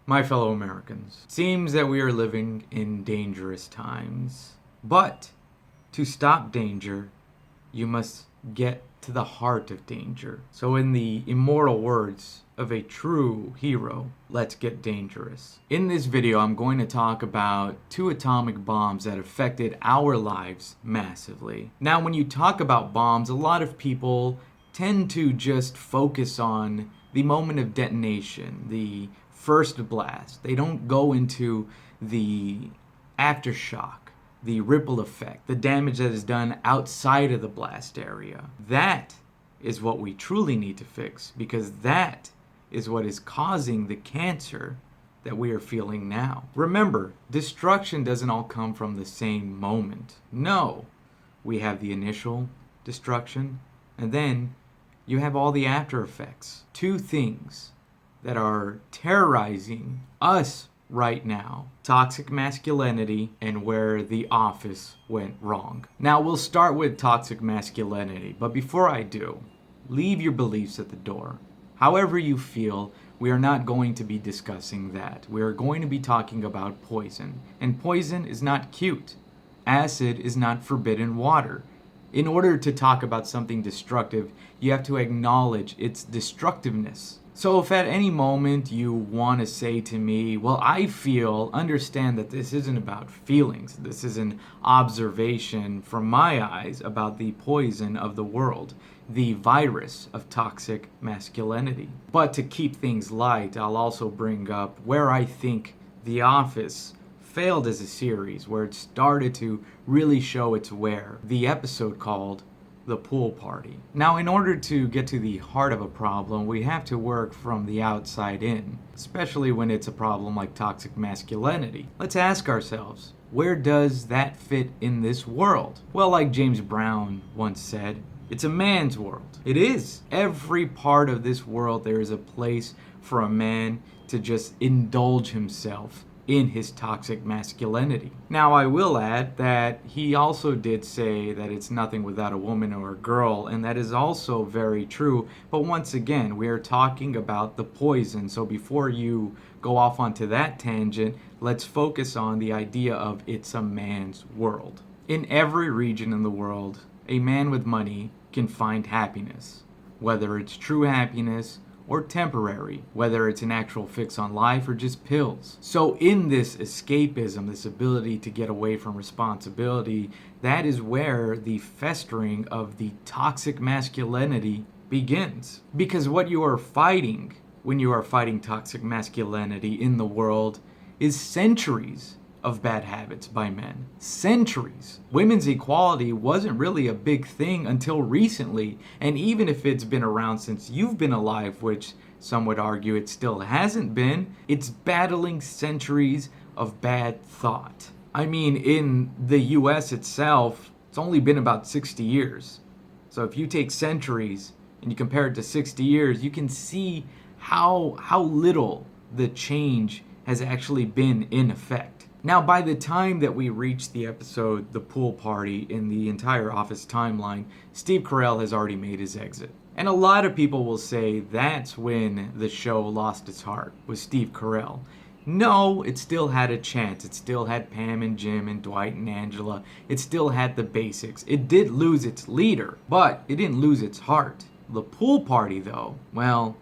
My fellow Americans, it seems that we are living in dangerous times. But to stop danger, you must get to the heart of danger. So, in the immortal words of a true hero, let's get dangerous. In this video, I'm going to talk about 2 atomic bombs that affected our lives massively. Now, when you talk about bombs, a lot of people tend to just focus on the moment of detonation, the first blast. They don't go into the aftershock, the ripple effect, the damage that is done outside of the blast area. That is what we truly need to fix, because that is what is causing the cancer that we are feeling now. Remember, destruction doesn't all come from the same moment. No, we have the initial destruction, and then you have all the after effects. 2 things that are terrorizing us right now: toxic masculinity and where the office went wrong. Now, we'll start with toxic masculinity, but before I do, leave your beliefs at the door. However you feel, we are not going to be discussing that. We are going to be talking about poison. And poison is not cute. Acid is not forbidden water. In order to talk about something destructive, you have to acknowledge its destructiveness. So if at any moment you want to say to me, well, I feel, understand that this isn't about feelings. This is an observation from my eyes about the poison of the world, the virus of toxic masculinity. But to keep things light, I'll also bring up where I think The Office failed as a series, where it started to really show its wear. The episode called The Pool Party. Now, in order to get to the heart of a problem, we have to work from the outside in, especially when it's a problem like toxic masculinity. Let's ask ourselves, where does that fit in this world? Well, like James Brown once said, it's a man's world. It is. Every part of this world, there is a place for a man to just indulge himself in his toxic masculinity. Now, I will add that he also did say that it's nothing without a woman or a girl, and that is also very true. But once again, we are talking about the poison. So before you go off onto that tangent, let's focus on the idea of it's a man's world. In every region in the world, a man with money can find happiness, whether it's true happiness or temporary, whether it's an actual fix on life or just pills. So in this escapism, this ability to get away from responsibility, that is where the festering of the toxic masculinity begins. Because what you are fighting when you are fighting toxic masculinity in the world is centuries of bad habits by men. Centuries. Women's equality wasn't really a big thing until recently, and even if it's been around since you've been alive, which some would argue it still hasn't been, it's battling centuries of bad thought. I mean, in the US itself, it's only been about 60 years. So if you take centuries and you compare it to 60 years, you can see how little the change has actually been in effect. Now, by the time that we reach the episode The Pool Party in the entire Office timeline, Steve Carell has already made his exit. And a lot of people will say that's when the show lost its heart, with Steve Carell. No, it still had a chance. It still had Pam and Jim and Dwight and Angela. It still had the basics. It did lose its leader, but it didn't lose its heart. The Pool Party, though, well,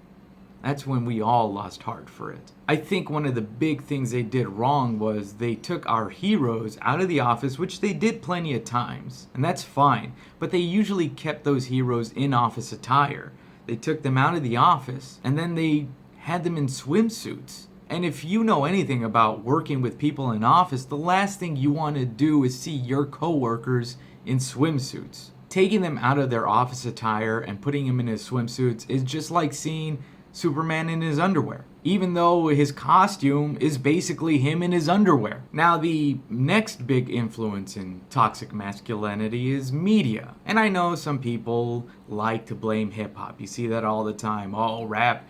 that's when we all lost heart for it. I think one of the big things they did wrong was they took our heroes out of the office, which they did plenty of times, and that's fine, but they usually kept those heroes in office attire. They took them out of the office, and then they had them in swimsuits. And if you know anything about working with people in office, the last thing you want to do is see your coworkers in swimsuits. Taking them out of their office attire and putting them in his swimsuits is just like seeing Superman in his underwear, even though his costume is basically him in his underwear. Now, the next big influence in toxic masculinity is media. And I know some people like to blame hip-hop. You see that all the time. Oh, rap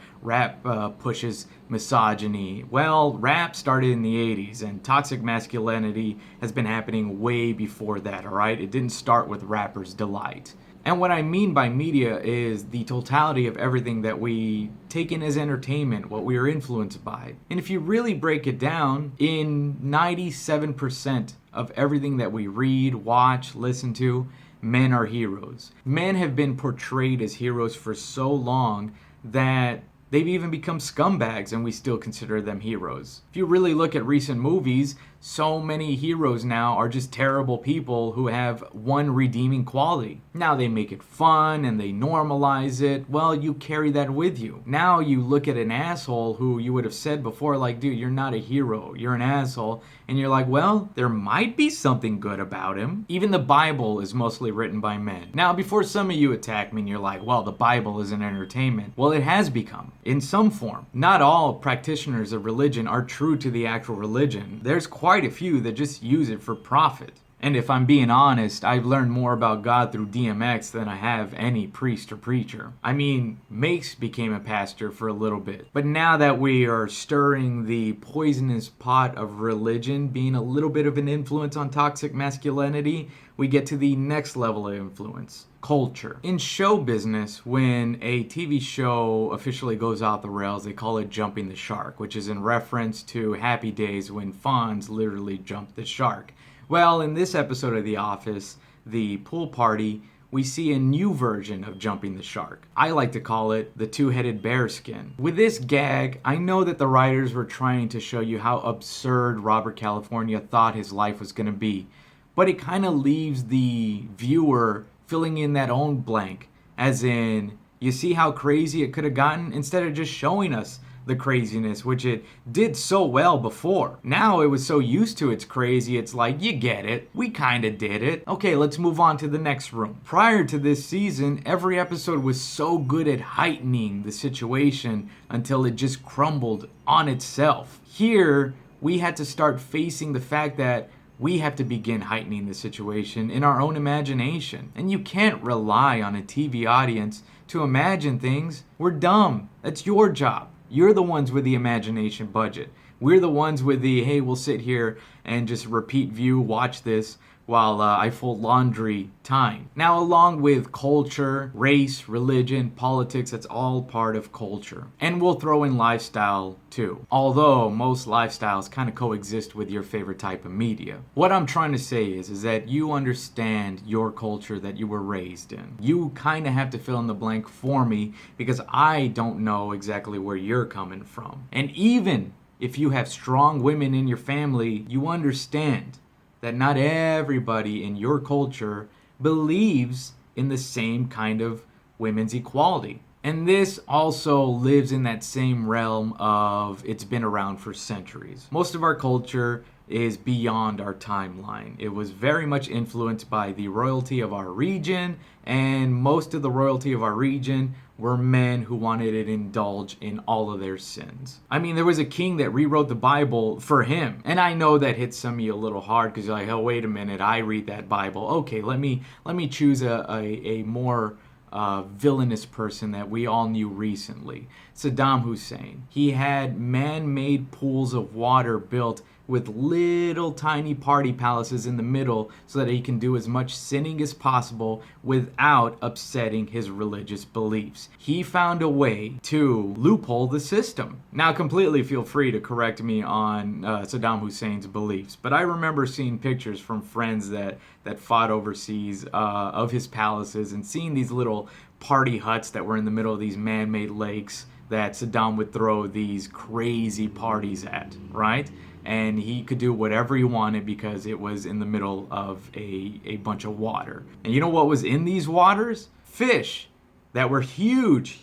pushes misogyny. Well, rap started in the 80s, and toxic masculinity has been happening way before that, all right? It didn't start with Rapper's Delight. And what I mean by media is the totality of everything that we take in as entertainment, what we are influenced by. And if you really break it down, in 97% of everything that we read, watch, listen to, men are heroes. Men have been portrayed as heroes for so long that they've even become scumbags and we still consider them heroes. If you really look at recent movies, so many heroes now are just terrible people who have one redeeming quality. Now they make it fun and they normalize it. Well, you carry that with you. Now you look at an asshole who you would have said before, like, dude, you're not a hero, you're an asshole. And you're like, well, there might be something good about him. Even the Bible is mostly written by men. Now, before some of you attack me and you're like, well, the Bible is an entertainment. Well, it has become, in some form. Not all practitioners of religion are true to the actual religion. There's quite a few that just use it for profit. And if I'm being honest, I've learned more about God through DMX than I have any priest or preacher. I mean, Mace became a pastor for a little bit. But now that we are stirring the poisonous pot of religion, being a little bit of an influence on toxic masculinity, we get to the next level of influence. Culture. In show business, when a TV show officially goes off the rails, they call it jumping the shark, which is in reference to Happy Days when Fonz literally jumped the shark. Well, in this episode of The Office, the pool party, we see a new version of jumping the shark. I like to call it the two-headed bear skin. With this gag, I know that the writers were trying to show you how absurd Robert California thought his life was going to be, but it kind of leaves the viewer filling in that own blank, as in, you see how crazy it could have gotten, instead of just showing us the craziness, which it did so well before. Now it was so used to its crazy, it's like, you get it, we kind of did it. Okay, let's move on to the next room. Prior to this season, every episode was so good at heightening the situation until it just crumbled on itself. Here, we had to start facing the fact that we have to begin heightening the situation in our own imagination. And you can't rely on a TV audience to imagine things. We're dumb. That's your job. You're the ones with the imagination budget. We're the ones with the, hey, we'll sit here and just repeat view, watch this while I fold laundry time. Now, along with culture, race, religion, politics, that's all part of culture. And we'll throw in lifestyle too. Although most lifestyles kind of coexist with your favorite type of media. What I'm trying to say is that you understand your culture that you were raised in. You kind of have to fill in the blank for me because I don't know exactly where you're coming from. And even if you have strong women in your family, you understand that not everybody in your culture believes in the same kind of women's equality. And this also lives in that same realm of it's been around for centuries. Most of our culture is beyond our timeline. It was very much influenced by the royalty of our region, and most of the royalty of our region were men who wanted to indulge in all of their sins. I mean, there was a king that rewrote the Bible for him. And I know that hits some of you a little hard because you're like, oh, wait a minute, I read that Bible. Okay, let me choose a more villainous person that we all knew recently. Saddam Hussein. He had man-made pools of water built with little tiny party palaces in the middle so that he can do as much sinning as possible without upsetting his religious beliefs. He found a way to loophole the system. Now, completely feel free to correct me on Saddam Hussein's beliefs, but I remember seeing pictures from friends that fought overseas of his palaces and seeing these little party huts that were in the middle of these man-made lakes that Saddam would throw these crazy parties at, right? And he could do whatever he wanted because it was in the middle of a bunch of water. And you know what was in these waters? Fish that were huge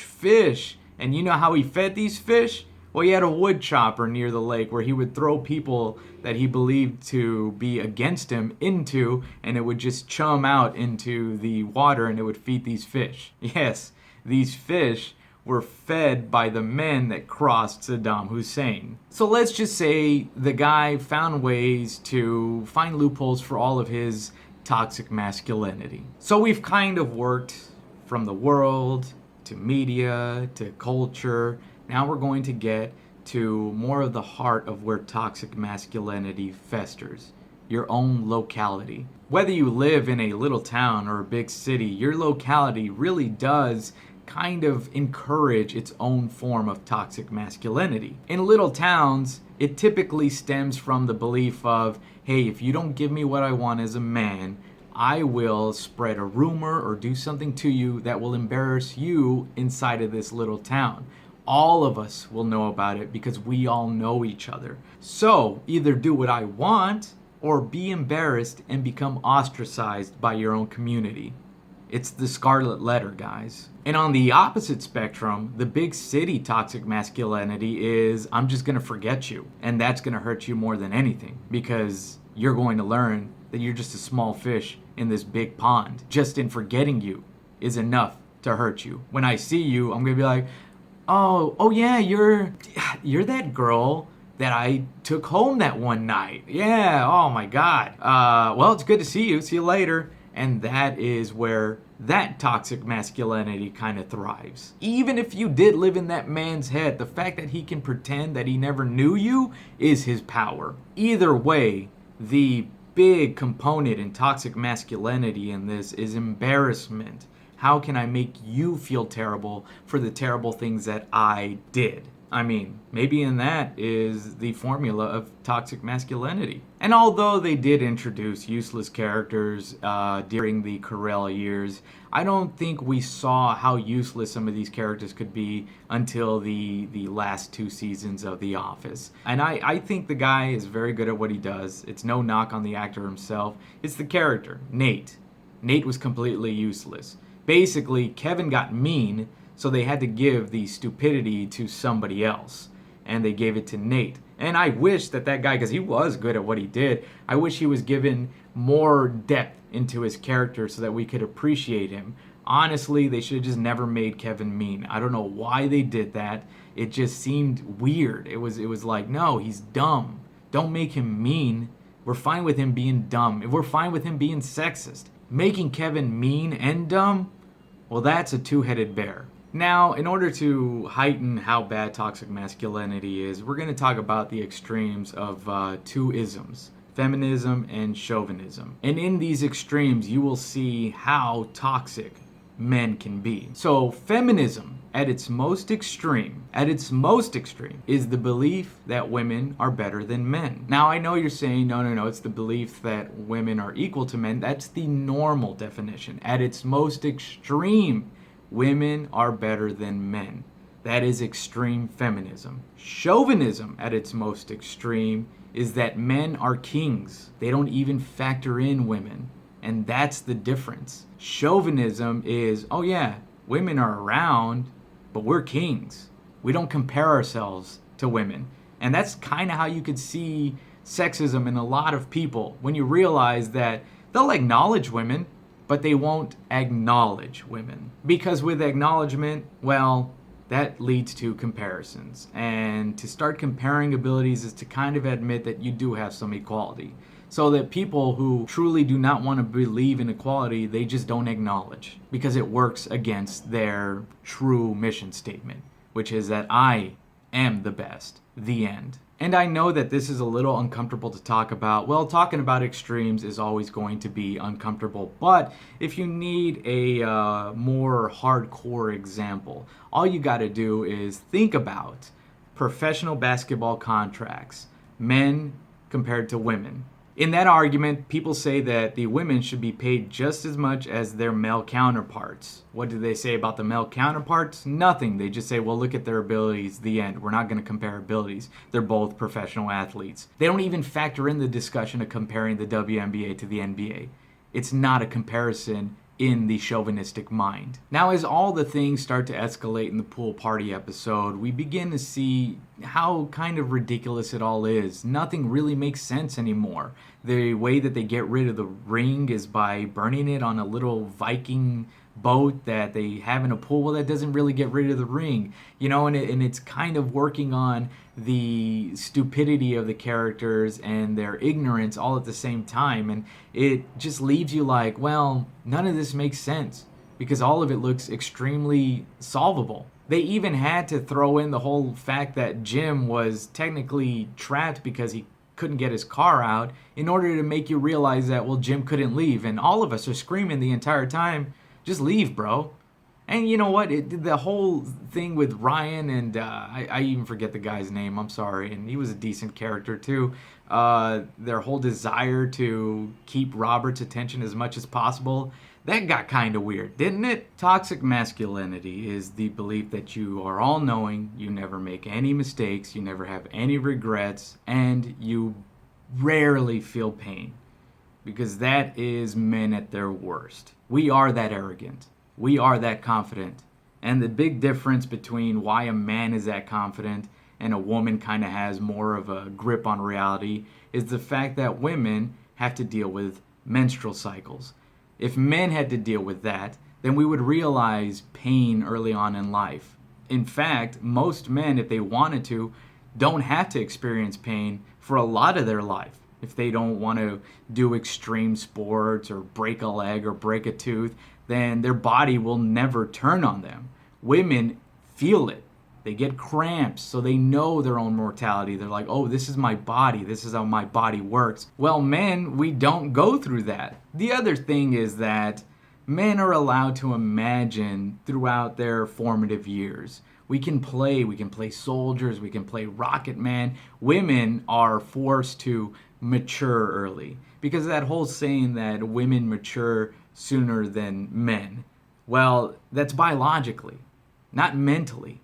fish. And you know how he fed these fish? Well, he had a wood chopper near the lake where he would throw people that he believed to be against him into, and it would just chum out into the water and it would feed these fish. Yes, these fish were fed by the men that crossed Saddam Hussein. So let's just say the guy found ways to find loopholes for all of his toxic masculinity. So we've kind of worked from the world to media to culture. Now we're going to get to more of the heart of where toxic masculinity festers. your own locality. Whether you live in a little town or a big city, your locality really does kind of encourage its own form of toxic masculinity. In little towns, it typically stems from the belief of, hey, if you don't give me what I want as a man, I will spread a rumor or do something to you that will embarrass you inside of this little town. All of us will know about it because we all know each other. So either do what I want or be embarrassed and become ostracized by your own community. It's the scarlet letter, guys. And on the opposite spectrum, the big city toxic masculinity is, I'm just gonna forget you. And that's gonna hurt you more than anything because you're going to learn that you're just a small fish in this big pond. Just in forgetting you is enough to hurt you. When I see you, I'm gonna be like, oh yeah, you're that girl that I took home that one night. Yeah, oh my God. Well, it's good to see you. See you later. And that is where that toxic masculinity kind of thrives. Even if you did live in that man's head, the fact that he can pretend that he never knew you is his power. Either way, the big component in toxic masculinity in this is embarrassment. How can I make you feel terrible for the terrible things that I did? I mean, maybe in that is the formula of toxic masculinity. And although they did introduce useless characters during the Guerra years, I don't think we saw how useless some of these characters could be until the last 2 seasons of The Office. And I think the guy is very good at what he does. It's no knock on the actor himself. It's the character, Nate. Nate was completely useless. Basically, Kevin got mean, so they had to give the stupidity to somebody else. And they gave it to Nate. And I wish that guy, because he was good at what he did, I wish he was given more depth into his character so that we could appreciate him. Honestly, they should have just never made Kevin mean. I don't know why they did that. It just seemed weird. It was like, no, he's dumb. Don't make him mean. We're fine with him being dumb. We're fine with him being sexist. Making Kevin mean and dumb? Well, that's a two-headed bear. Now, in order to heighten how bad toxic masculinity is, we're going to talk about the extremes of 2 isms, feminism and chauvinism. And in these extremes, you will see how toxic men can be. So, feminism, at its most extreme, is the belief that women are better than men. Now, I know you're saying, no, it's the belief that women are equal to men. That's the normal definition. At its most extreme, women are better than men. That is extreme feminism. Chauvinism, at its most extreme, is that men are kings. They don't even factor in women. And that's the difference. Chauvinism is, oh yeah, women are around, but we're kings. We don't compare ourselves to women. And that's kind of how you could see sexism in a lot of people when you realize that they'll acknowledge women, but they won't acknowledge women. Because with acknowledgement, well, that leads to comparisons. And to start comparing abilities is to kind of admit that you do have some equality. So that people who truly do not want to believe in equality, they just don't acknowledge. Because it works against their true mission statement, which is that I am the best. The end. And I know that this is a little uncomfortable to talk about. Well, talking about extremes is always going to be uncomfortable. But if you need a more hardcore example, all you got to do is think about professional basketball contracts, men compared to women. In that argument, people say that the women should be paid just as much as their male counterparts. What do they say about the male counterparts? Nothing. They just say, well, look at their abilities, the end. We're not going to compare abilities. They're both professional athletes. They don't even factor in the discussion of comparing the WNBA to the NBA. It's not a comparison in the chauvinistic mind. Now, as all the things start to escalate in the pool party episode, we begin to see how kind of ridiculous it all is. Nothing really makes sense anymore. The way that they get rid of the ring is by burning it on a little Viking boat that they have in a pool. Well, that doesn't really get rid of the ring, and it's kind of working on the stupidity of the characters and their ignorance all at the same time. And it just leaves you like, well, none of this makes sense because all of it looks extremely solvable. They even had to throw in the whole fact that Jim was technically trapped because he couldn't get his car out in order to make you realize that, well, Jim couldn't leave. And all of us are screaming the entire time, just leave, bro. And you know what? The whole thing with Ryan and I even forget the guy's name. I'm sorry. And he was a decent character too. Their whole desire to keep Robert's attention as much as possible. That got kind of weird, didn't it? Toxic masculinity is the belief that you are all knowing, you never make any mistakes, you never have any regrets, and you rarely feel pain. Because that is men at their worst. We are that arrogant. We are that confident. And the big difference between why a man is that confident and a woman kind of has more of a grip on reality is the fact that women have to deal with menstrual cycles. If men had to deal with that, then we would realize pain early on in life. In fact, most men, if they wanted to, don't have to experience pain for a lot of their life. If they don't want to do extreme sports or break a leg or break a tooth, then their body will never turn on them. Women feel it. They get cramps, so they know their own mortality. They're like, oh, this is my body. This is how my body works. Well, men, we don't go through that. The other thing is that men are allowed to imagine throughout their formative years. We can play soldiers, we can play Rocket Man. Women are forced to mature early because of that whole saying that women mature sooner than men. Well, that's biologically, not mentally.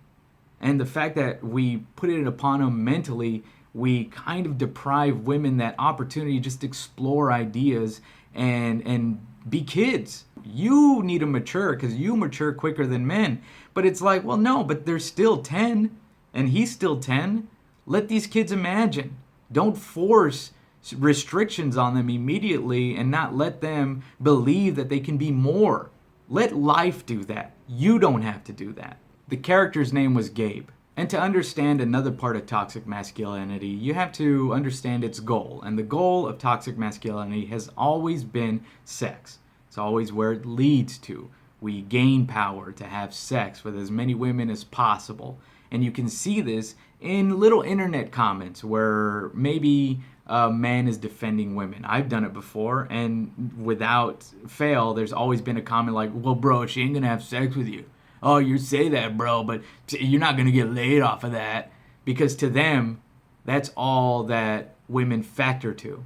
And the fact that we put it upon them mentally, we kind of deprive women that opportunity just to explore ideas and be kids. You need to mature because you mature quicker than men. But it's like, well, no, but they're still 10 and he's still 10. Let these kids imagine. Don't force restrictions on them immediately and not let them believe that they can be more. Let life do that. You don't have to do that. The character's name was Gabe. And to understand another part of toxic masculinity, you have to understand its goal. And the goal of toxic masculinity has always been sex. It's always where it leads to. We gain power to have sex with as many women as possible. And you can see this in little internet comments where maybe a man is defending women. I've done it before, and without fail, there's always been a comment like, well, bro, she ain't gonna have sex with you. Oh, you say that, bro, but you're not gonna get laid off of that. Because to them, that's all that women factor to,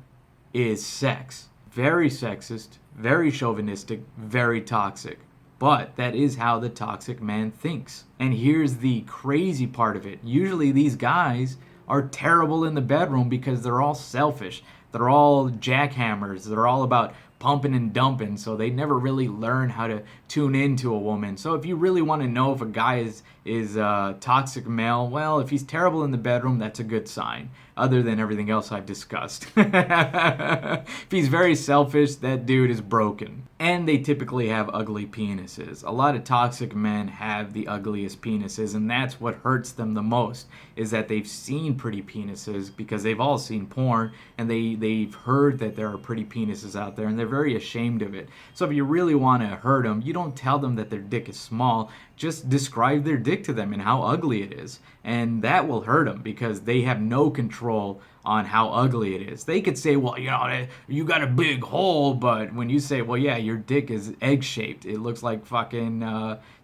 is sex. Very sexist, very chauvinistic, very toxic. But that is how the toxic man thinks. And here's the crazy part of it. Usually these guys are terrible in the bedroom because they're all selfish. They're all jackhammers. They're all about pumping and dumping, so they never really learn how to tune into a woman. So if you really want to know if a guy is a toxic male, well, if he's terrible in the bedroom, that's a good sign, other than everything else I've discussed. If he's very selfish, that dude is broken. And they typically have ugly penises. A lot of toxic men have the ugliest penises, and that's what hurts them the most, is that they've seen pretty penises because they've all seen porn, and they've heard that there are pretty penises out there, and they're very ashamed of it. So if you really want to hurt them, you don't tell them that their dick is small. Just describe their dick to them and how ugly it is. And that will hurt them because they have no control on how ugly it is. They could say, well, you got a big hole, but when you say, well, yeah, your dick is egg-shaped. It looks like fucking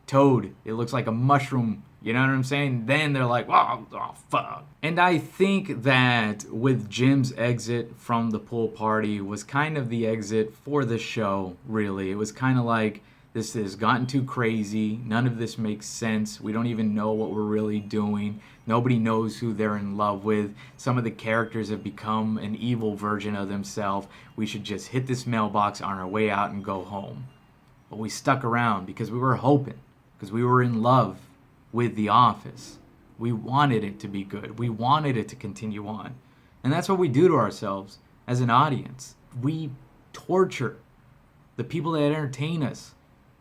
toad. It looks like a mushroom. You know what I'm saying? Then they're like, oh, fuck. And I think that with Jim's exit from the pool party was kind of the exit for the show, really. It was kind of like, this has gotten too crazy. None of this makes sense. We don't even know what we're really doing. Nobody knows who they're in love with. Some of the characters have become an evil version of themselves. We should just hit this mailbox on our way out and go home. But we stuck around because we were hoping, because we were in love with The Office. We wanted it to be good. We wanted it to continue on. And that's what we do to ourselves as an audience. We torture the people that entertain us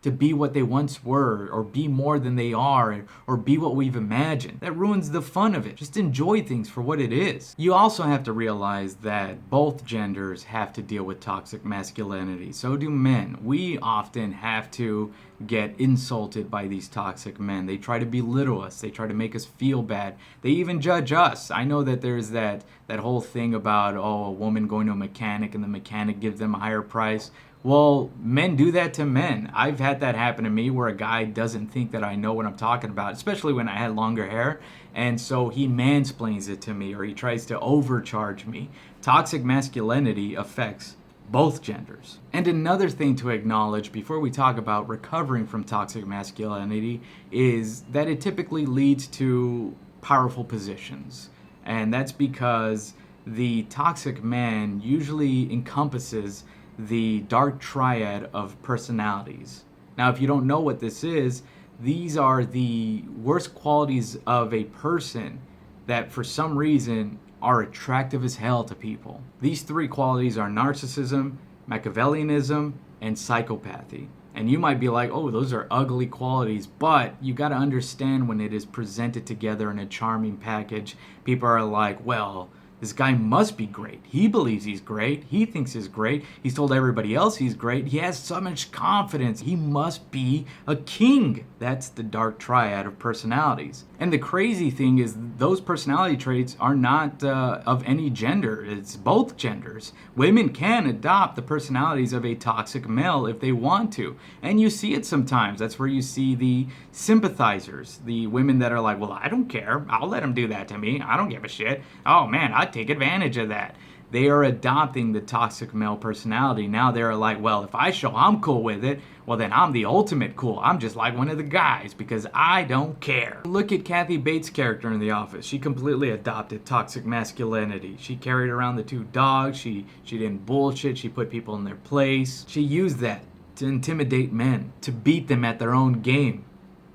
to be what they once were, or be more than they are, or be what we've imagined. That ruins the fun of it. Just enjoy things for what it is. You also have to realize that both genders have to deal with toxic masculinity. So do men. We often have to get insulted by these toxic men. They try to belittle us. They try to make us feel bad. They even judge us. I know that there's that whole thing about, a woman going to a mechanic and the mechanic gives them a higher price. Well, men do that to men. I've had that happen to me where a guy doesn't think that I know what I'm talking about, especially when I had longer hair. And so he mansplains it to me, or he tries to overcharge me. Toxic masculinity affects both genders. And another thing to acknowledge before we talk about recovering from toxic masculinity is that it typically leads to powerful positions. And that's because the toxic man usually encompasses the dark triad of personalities. Now, if you don't know what this is, these are the worst qualities of a person that for some reason are attractive as hell to people. These three qualities are narcissism, Machiavellianism, and psychopathy. And you might be like, oh, those are ugly qualities, but you got to understand when it is presented together in a charming package, people are like, well, this guy must be great. He believes he's great. He thinks he's great. He's told everybody else he's great. He has so much confidence. He must be a king. That's the dark triad of personalities. And the crazy thing is those personality traits are not of any gender. It's both genders. Women can adopt the personalities of a toxic male if they want to. And you see it sometimes. That's where you see the sympathizers, the women that are like, well, I don't care. I'll let him do that to me. I don't give a shit. Oh man, I'd take advantage of that. They are adopting the toxic male personality. Now they're like, well, if I show I'm cool with it, well then I'm the ultimate cool. I'm just like one of the guys because I don't care. Look at Kathy Bates' character in The Office. She completely adopted toxic masculinity. She carried around the two dogs. She didn't bullshit. She put people in their place. She used that to intimidate men, to beat them at their own game.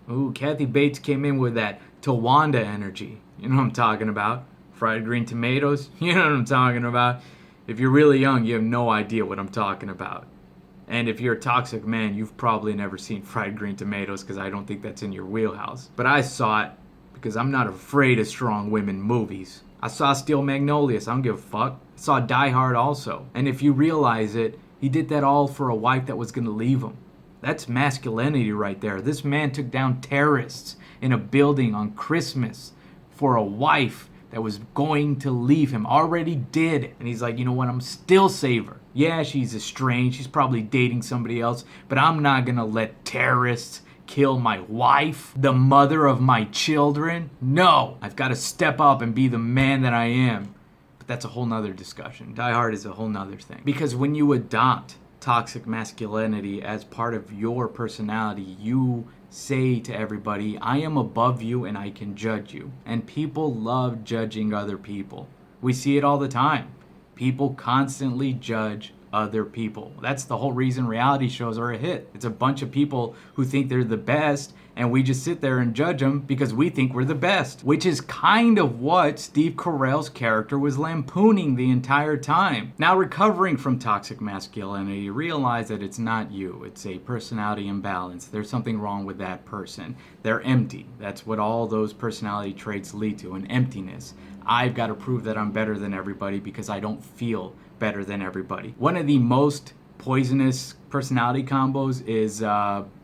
Ooh, Kathy Bates came in with that Tawanda energy. You know what I'm talking about. Fried green tomatoes, you know what I'm talking about. If you're really young, you have no idea what I'm talking about. And if you're a toxic man, you've probably never seen fried green tomatoes because I don't think that's in your wheelhouse. But I saw it because I'm not afraid of strong women movies. I saw Steel Magnolias, I don't give a fuck. I saw Die Hard also. And if you realize it, he did that all for a wife that was gonna leave him. That's masculinity right there. This man took down terrorists in a building on Christmas for a wife that was going to leave him, already did. And he's like, you know what, I'm still save her. Yeah, she's estranged, she's probably dating somebody else, but I'm not gonna let terrorists kill my wife, the mother of my children. No, I've got to step up and be the man that I am. But that's a whole nother discussion. Die Hard is a whole nother thing. Because when you adopt toxic masculinity as part of your personality, you say to everybody, I am above you and I can judge you. And people love judging other people. We see it all the time. People constantly judge other people. That's the whole reason reality shows are a hit. It's a bunch of people who think they're the best, and we just sit there and judge them because we think we're the best, which is kind of what Steve Carell's character was lampooning the entire time. Now, recovering from toxic masculinity, realize that it's not you. It's a personality imbalance. There's something wrong with that person. They're empty. That's what all those personality traits lead to, an emptiness. I've got to prove that I'm better than everybody because I don't feel better than everybody. One of the most poisonous personality combos is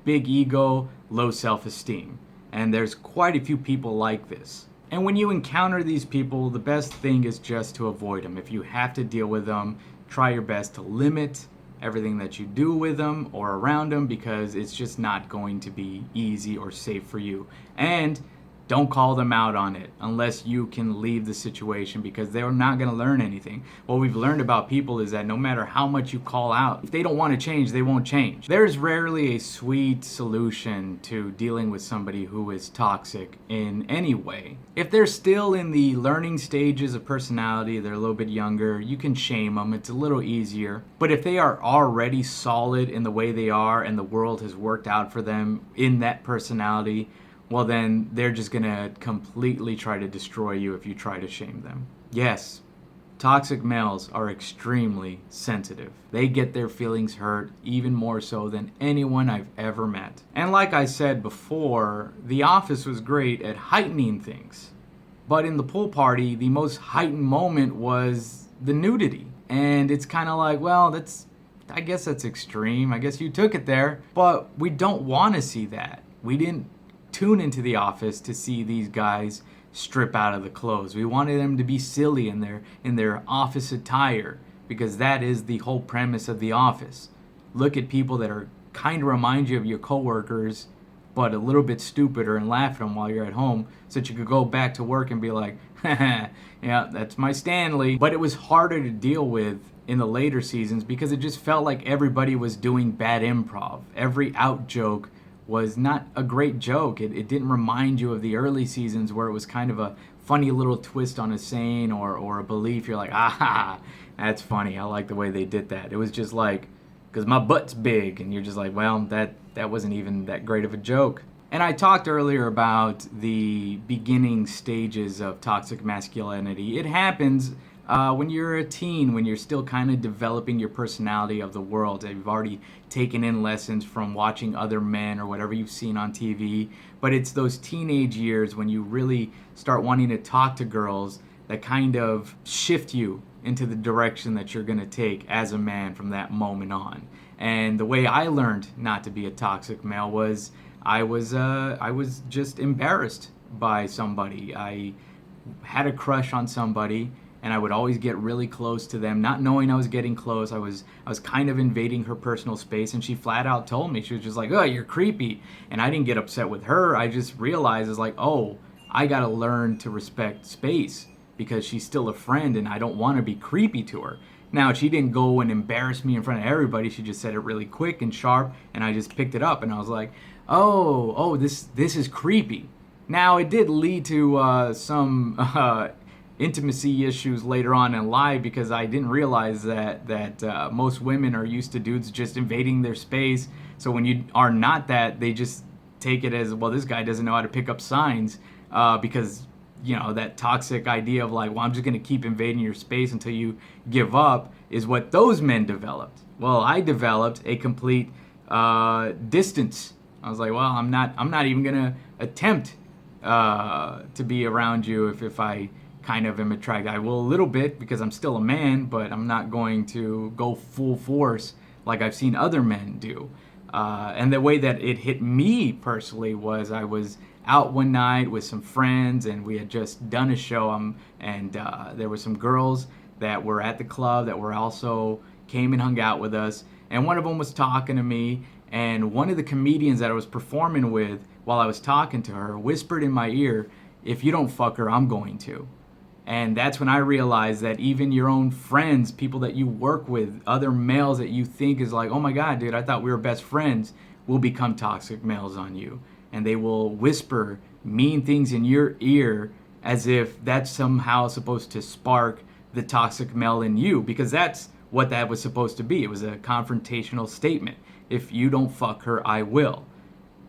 big ego, low self-esteem. And there's quite a few people like this. And when you encounter these people, the best thing is just to avoid them. If you have to deal with them, try your best to limit everything that you do with them or around them because it's just not going to be easy or safe for you. And don't call them out on it unless you can leave the situation because they're not going to learn anything. What we've learned about people is that no matter how much you call out, if they don't want to change, they won't change. There's rarely a sweet solution to dealing with somebody who is toxic in any way. If they're still in the learning stages of personality, they're a little bit younger, you can shame them. It's a little easier. But if they are already solid in the way they are and the world has worked out for them in that personality, well then they're just gonna completely try to destroy you if you try to shame them. Yes, Toxic males are extremely sensitive. They get their feelings hurt even more so than anyone I've ever met. And like I said before, The Office was great at heightening things. But in the pool party, the most heightened moment was the nudity. And it's kind of like, well, I guess that's extreme. I guess you took it there. But we don't want to see that. We didn't tune into The Office to see these guys strip out of the clothes. We wanted them to be silly in their office attire, because that is the whole premise of The Office. Look at people that are kind of remind you of your coworkers, but a little bit stupider, and laugh at them while you're at home, so that you could go back to work and be like, yeah, that's my Stanley. But it was harder to deal with in the later seasons because it just felt like everybody was doing bad improv. Every out joke was not a great joke. It didn't remind you of the early seasons where it was kind of a funny little twist on a saying or a belief. You're like, that's funny. I like the way they did that. It was just like, because my butt's big. And you're just like, well, that wasn't even that great of a joke. And I talked earlier about the beginning stages of toxic masculinity. It happens when you're a teen, when you're still kind of developing your personality of the world. You've already taken in lessons from watching other men or whatever you've seen on TV. But it's those teenage years when you really start wanting to talk to girls that kind of shift you into the direction that you're going to take as a man from that moment on. And the way I learned not to be a toxic male was I was just embarrassed by somebody. I had a crush on somebody, and I would always get really close to them, not knowing I was getting close. I was kind of invading her personal space, and she flat out told me. She was just like, oh, you're creepy. And I didn't get upset with her. I just realized, it's like, oh, I got to learn to respect space because she's still a friend, and I don't want to be creepy to her. Now, she didn't go and embarrass me in front of everybody. She just said it really quick and sharp, and I just picked it up, and I was like, oh, this is creepy. Now, it did lead to some intimacy issues later on in life, because I didn't realize that most women are used to dudes just invading their space. So when you are not that, they just take it as, well, this guy doesn't know how to pick up signs, because that toxic idea of like, well, I'm just going to keep invading your space until you give up is what those men developed. Well, I developed a complete distance. I was like, well, I'm not even going to attempt to be around you if I kind of am attracted. I will a little bit because I'm still a man, but I'm not going to go full force like I've seen other men do. And the way that it hit me personally was I was out one night with some friends, and we had just done a show, and there were some girls that were at the club that were also came and hung out with us, and one of them was talking to me, and one of the comedians that I was performing with while I was talking to her whispered in my ear, if you don't fuck her, I'm going to. And that's when I realized that even your own friends, people that you work with, other males that you think is like, oh my God, dude, I thought we were best friends, will become toxic males on you. And they will whisper mean things in your ear as if that's somehow supposed to spark the toxic male in you, because that's what that was supposed to be. It was a confrontational statement. If you don't fuck her, I will.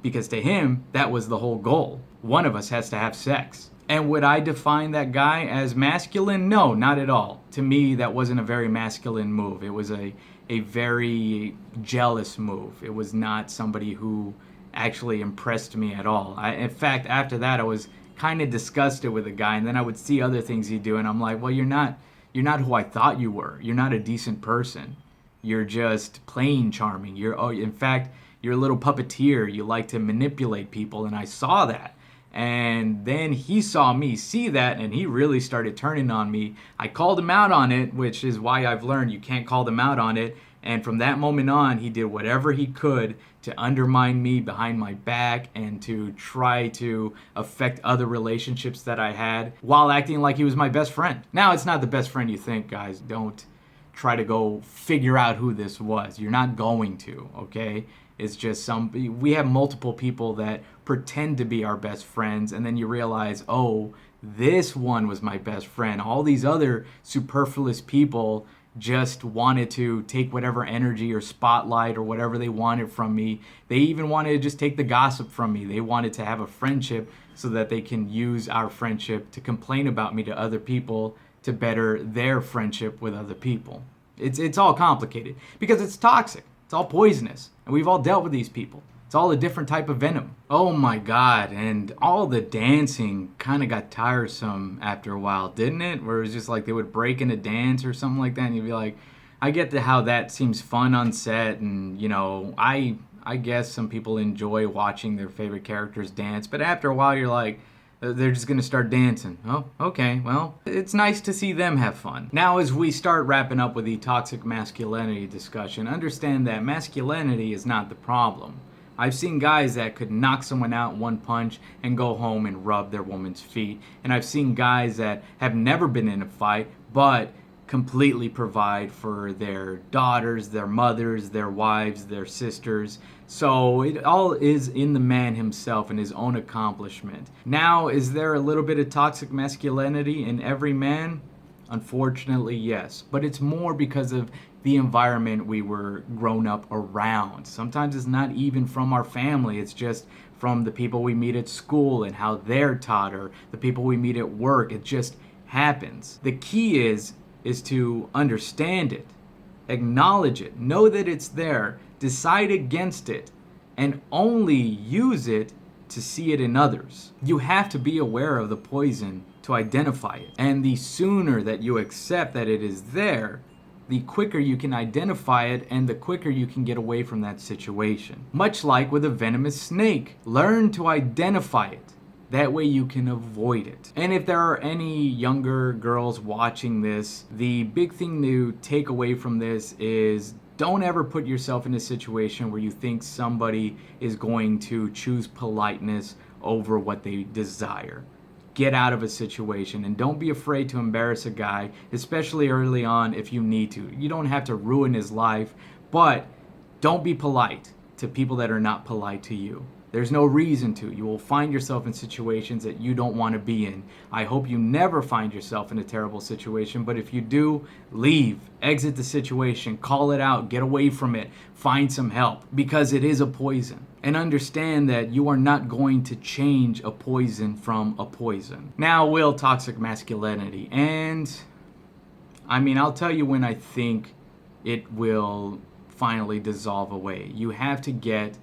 Because to him, that was the whole goal. One of us has to have sex. And would I define that guy as masculine? No, not at all. To me, that wasn't a very masculine move. It was a very jealous move. It was not somebody who actually impressed me at all. In fact, after that, I was kind of disgusted with the guy, and then I would see other things he'd do, and I'm like, well, you're not who I thought you were. You're not a decent person. You're just plain charming. In fact, you're a little puppeteer. You like to manipulate people, and I saw that. And then he saw me see that, and he really started turning on me. I called him out on it, which is why I've learned you can't call them out on it. And from that moment on, he did whatever he could to undermine me behind my back and to try to affect other relationships that I had while acting like he was my best friend. Now, it's not the best friend you think, guys. Don't try to go figure out who this was. You're not going to, okay? It's just we have multiple people that pretend to be our best friends, and then you realize, oh, this one was my best friend. All these other superfluous people just wanted to take whatever energy or spotlight or whatever they wanted from me. They even wanted to just take the gossip from me. They wanted to have a friendship so that they can use our friendship to complain about me to other people to better their friendship with other people. It's all complicated because it's toxic. It's all poisonous. And we've all dealt with these people. It's all a different type of venom. Oh my God. And all the dancing kind of got tiresome after a while, didn't it? Where it was just like they would break into dance or something like that. And you'd be like, I get how that seems fun on set. And, you know, I guess some people enjoy watching their favorite characters dance. But after a while, you're like, they're just going to start dancing. Oh, okay. Well, it's nice to see them have fun. Now, as we start wrapping up with the toxic masculinity discussion, understand that masculinity is not the problem. I've seen guys that could knock someone out in one punch and go home and rub their woman's feet. And I've seen guys that have never been in a fight, but completely provide for their daughters, their mothers, their wives, their sisters. So it all is in the man himself and his own accomplishment. Now, is there a little bit of toxic masculinity in every man? Unfortunately, yes. But it's more because of the environment we were grown up around. Sometimes it's not even from our family. It's just from the people we meet at school and how they're taught, or the people we meet at work. It just happens. The key is to understand it, acknowledge it, know that it's there, decide against it, and only use it to see it in others. You have to be aware of the poison to identify it. And the sooner that you accept that it is there, the quicker you can identify it and the quicker you can get away from that situation. Much like with a venomous snake, learn to identify it. That way you can avoid it. And if there are any younger girls watching this, the big thing to take away from this is don't ever put yourself in a situation where you think somebody is going to choose politeness over what they desire. Get out of a situation and don't be afraid to embarrass a guy, especially early on if you need to. You don't have to ruin his life, but don't be polite to people that are not polite to you. There's no reason to. You will find yourself in situations that you don't want to be in. I hope you never find yourself in a terrible situation, but if you do, leave, exit the situation, call it out, get away from it, find some help, because it is a poison. And understand that you are not going to change a poison from a poison. Now, will toxic masculinity, and I mean, I'll tell you when I think it will finally dissolve away. You have to get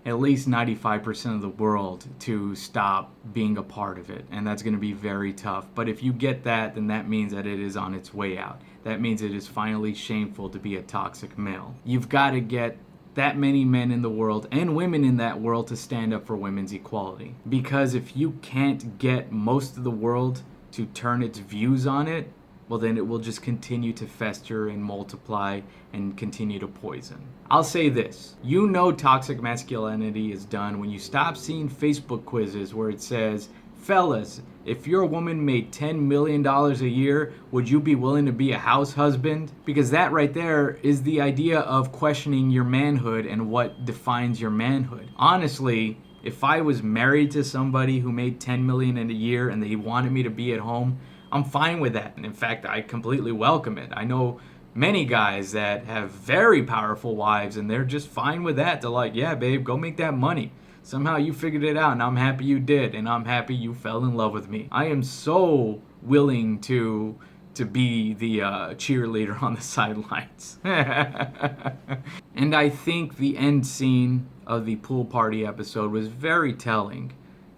at least 95% of the world to stop being a part of it. And that's going to be very tough. But if you get that, then that means that it is on its way out. That means it is finally shameful to be a toxic male. You've got to get that many men in the world and women in that world to stand up for women's equality. Because if you can't get most of the world to turn its views on it, well, then it will just continue to fester and multiply and continue to poison. I'll say this. You know toxic masculinity is done when you stop seeing Facebook quizzes where it says, fellas, if your woman made $10 million a year, would you be willing to be a house husband? Because that right there is the idea of questioning your manhood and what defines your manhood. Honestly, if I was married to somebody who made $10 million in a year and they wanted me to be at home, I'm fine with that. And in fact, I completely welcome it. I know many guys that have very powerful wives and they're just fine with that. They're like, yeah, babe, go make that money. Somehow you figured it out and I'm happy you did. And I'm happy you fell in love with me. I am so willing to be the cheerleader on the sidelines. And I think the end scene of the pool party episode was very telling.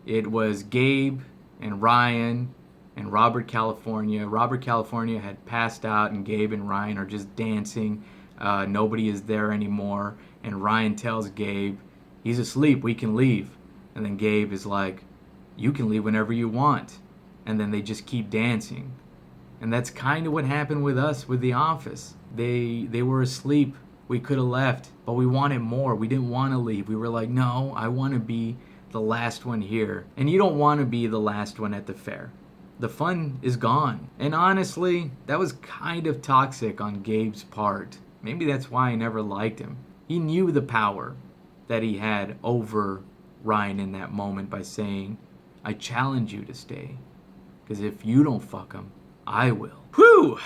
It was Gabe and Ryan and Robert California. Robert California had passed out and Gabe and Ryan are just dancing. Nobody is there anymore. And Ryan tells Gabe, he's asleep, we can leave. And then Gabe is like, you can leave whenever you want. And then they just keep dancing. And that's kind of what happened with us with The Office. They were asleep. We could have left, but we wanted more. We didn't want to leave. We were like, no, I want to be the last one here. And you don't want to be the last one at the fair. The fun is gone. And honestly, that was kind of toxic on Gabe's part. Maybe that's why I never liked him. He knew the power that he had over Ryan in that moment by saying, I challenge you to stay. Because if you don't fuck him, I will. Whew!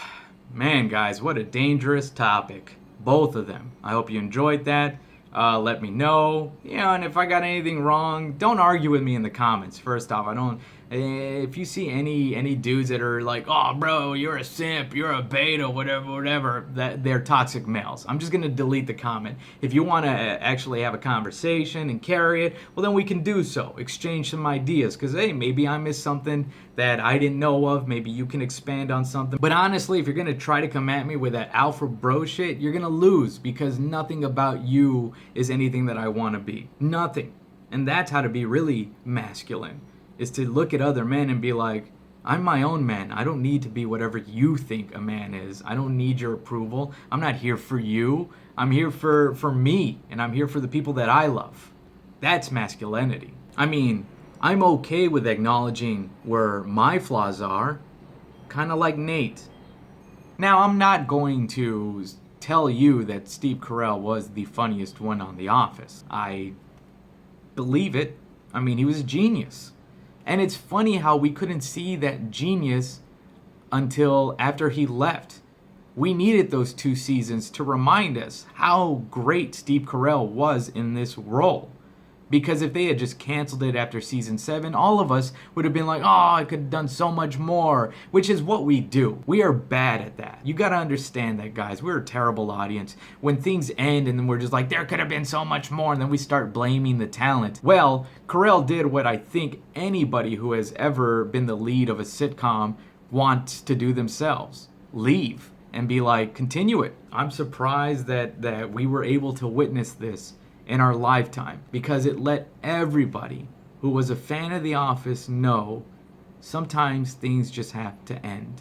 Man, guys, what a dangerous topic. Both of them. I hope you enjoyed that. Let me know. And if I got anything wrong, don't argue with me in the comments. First off, I don't If you see any dudes that are like, oh bro, you're a simp, you're a beta, whatever, that they're toxic males. I'm just gonna delete the comment. If you want to actually have a conversation and carry it, well then we can do so. Exchange some ideas, because hey, maybe I missed something that I didn't know of. Maybe you can expand on something. But honestly, if you're gonna try to come at me with that alpha bro shit, you're gonna lose, because nothing about you is anything that I want to be. Nothing. And that's how to be really masculine, is to look at other men and be like, I'm my own man. I don't need to be whatever you think a man is. I don't need your approval. I'm not here for you. I'm here for me, and I'm here for the people that I love. That's masculinity. I mean, I'm okay with acknowledging where my flaws are, kind of like Nate. Now, I'm not going to tell you that Steve Carell was the funniest one on The Office. I believe it. I mean, he was a genius. And it's funny how we couldn't see that genius until after he left. We needed those 2 seasons to remind us how great Steve Carell was in this role. Because if they had just canceled it after season 7, all of us would have been like, oh, I could have done so much more, which is what we do. We are bad at that. You got to understand that, guys. We're a terrible audience. When things end and then we're just like, there could have been so much more, and then we start blaming the talent. Well, Carell did what I think anybody who has ever been the lead of a sitcom wants to do themselves. Leave and be like, continue it. I'm surprised that we were able to witness this in our lifetime, because it let everybody who was a fan of The Office know sometimes things just have to end.